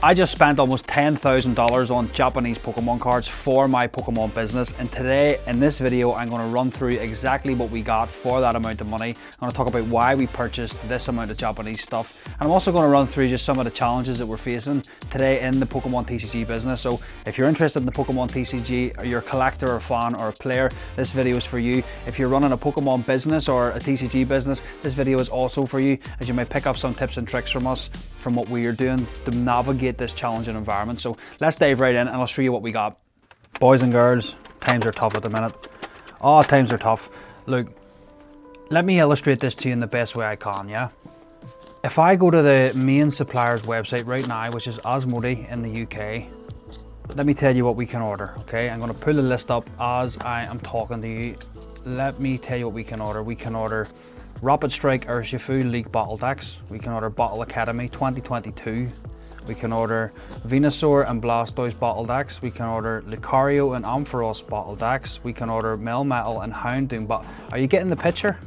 I just spent almost $10,000 on Japanese Pokemon cards for my Pokemon business, and today in this video I'm going to run through exactly what we got for that amount of money. I'm going to talk about why we purchased this amount of Japanese stuff, and I'm also going to run through just some of the challenges that we're facing today in the Pokemon TCG business. So if you're interested in the Pokemon TCG, or you're a collector or a fan or a player, this video is for you. If you're running a Pokemon business or a TCG business, this video is also for you, as you may pick up some tips and tricks from us, from what we are doing to navigate this challenging environment. So let's dive right in and I'll show you what we got. Boys and girls, times are tough at the minute. Oh, times are tough. Look, let me illustrate this to you in the best way I can, yeah? If I go to the main supplier's website right now, which is Asmodee in the UK, let me tell you what we can order, okay? I'm going to pull the list up as I am talking to you. Let me tell you what we can order. We can order Rapid Strike Urshifu League Battle Decks. We can order Battle Academy 2022. We can order Venusaur and Blastoise Battle Decks. We can order Lucario and Ampharos Battle Decks. We can order Melmetal and Houndoom. But are you getting the picture?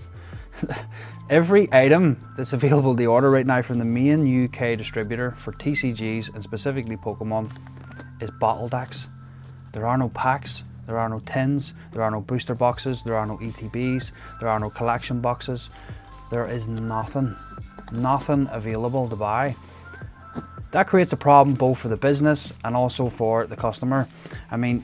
Every item that's available to order right now from the main UK distributor for TCGs and specifically Pokemon is Battle Decks. There are no packs. There are no tins, there are no booster boxes, there are no ETBs, there are no collection boxes. There is nothing available to buy. That creates a problem both for the business and also for the customer. I mean,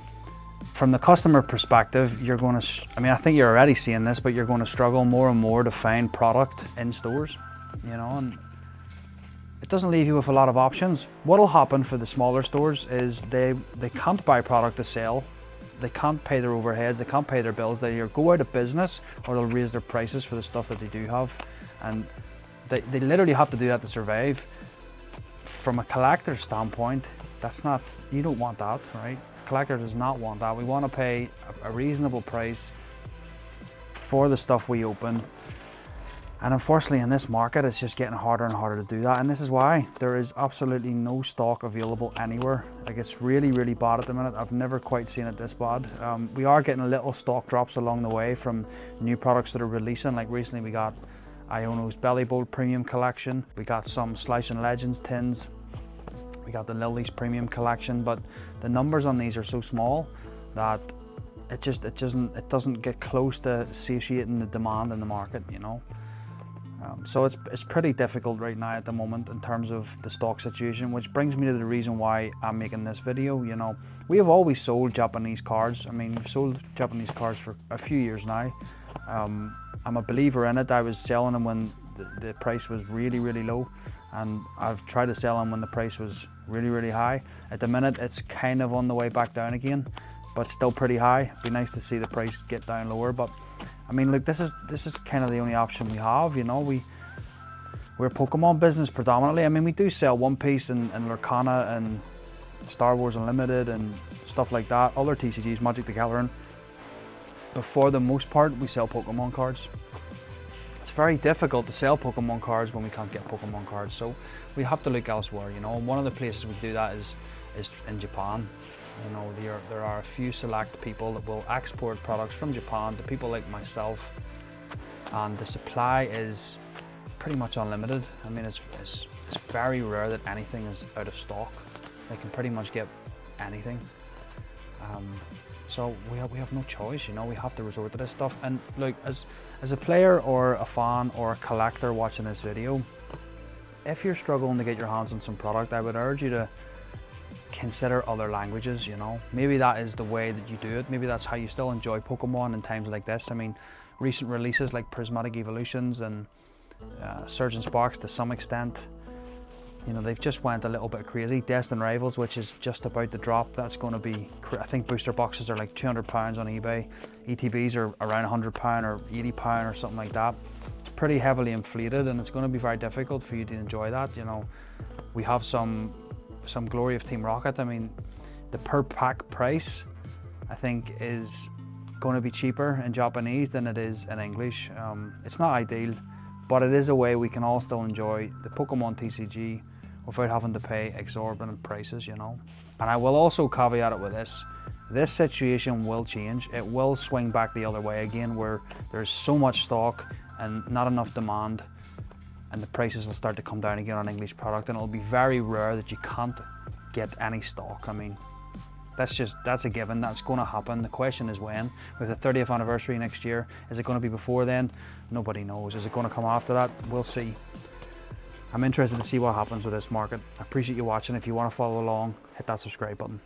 from the customer perspective, you're going to, I think you're already seeing this, but you're going to struggle more and more to find product in stores, you know, and it doesn't leave you with a lot of options. What'll happen for the smaller stores is they can't buy product to sell. They can't pay their overheads, they can't pay their bills. They either go out of business or they'll raise their prices for the stuff that they do have. And they literally have to do that to survive. From a collector's standpoint, that's not, you don't want that, right? The collector does not want that. We want to pay a reasonable price for the stuff we open. And unfortunately in this market, it's just getting harder and harder to do that. And this is why there is absolutely no stock available anywhere. Like, it's really, really bad at the minute. I've never quite seen it this bad. We are getting little stock drops along the way from new products that are releasing. Like recently we got Iono's Belly Bolt Premium Collection. We got some Slice and Legends tins. We got the Lilies Premium Collection, but the numbers on these are so small that it doesn't get close to satiating the demand in the market, you know. So it's pretty difficult right now at the moment in terms of the stock situation, which brings me to the reason why I'm making this video. You know, we have always sold Japanese cards. I mean, we've sold Japanese cards for a few years now. I'm a believer in it. I was selling them when the price was really, really low, and I've tried to sell them when the price was really, really high. At the minute, it's kind of on the way back down again, but still pretty high. It'd be nice to see the price get down lower, but I mean, look, this is kind of the only option we have, you know. We're a Pokemon business predominantly. I mean, we do sell One Piece and Lurkana and Star Wars Unlimited and stuff like that, other TCGs, Magic the Gathering. But for the most part, we sell Pokemon cards. It's very difficult to sell Pokemon cards when we can't get Pokemon cards, so we have to look elsewhere, you know. And one of the places we do that is in Japan. You know, there are a few select people that will export products from Japan to people like myself, and the supply is pretty much unlimited. I mean, it's very rare that anything is out of stock. They can pretty much get anything. So we have no choice, you know. We have to resort to this stuff. And look, as a player or a fan or a collector watching this video, if you're struggling to get your hands on some product, I would urge you to consider other languages, you know. Maybe that is the way that you do it. Maybe that's how you still enjoy Pokemon in times like this. I mean, recent releases like Prismatic Evolutions and Surge and Sparks to some extent, you know, they've just went a little bit crazy. Destined Rivals, which is just about to drop, that's going to be, I think booster boxes are like £200 on eBay. ETBs are around £100 or £80 or something like that. It's pretty heavily inflated, and it's going to be very difficult for you to enjoy that, you know. We have some glory of Team Rocket. I mean, the per pack price, I think, is going to be cheaper in Japanese than it is in English. It's not ideal, but it is a way we can all still enjoy the Pokemon TCG without having to pay exorbitant prices, you know. And I will also caveat it with this situation will change. It will swing back the other way again, where there's so much stock and not enough demand, and the prices will start to come down again on English product, and it'll be very rare that you can't get any stock. I mean, that's a given, that's going to happen. The question is when. With the 30th anniversary next year, is it going to be before then? Nobody knows. Is it going to come after that? We'll see. I'm interested to see what happens with this market. I appreciate you watching. If you want to follow along, hit that subscribe button.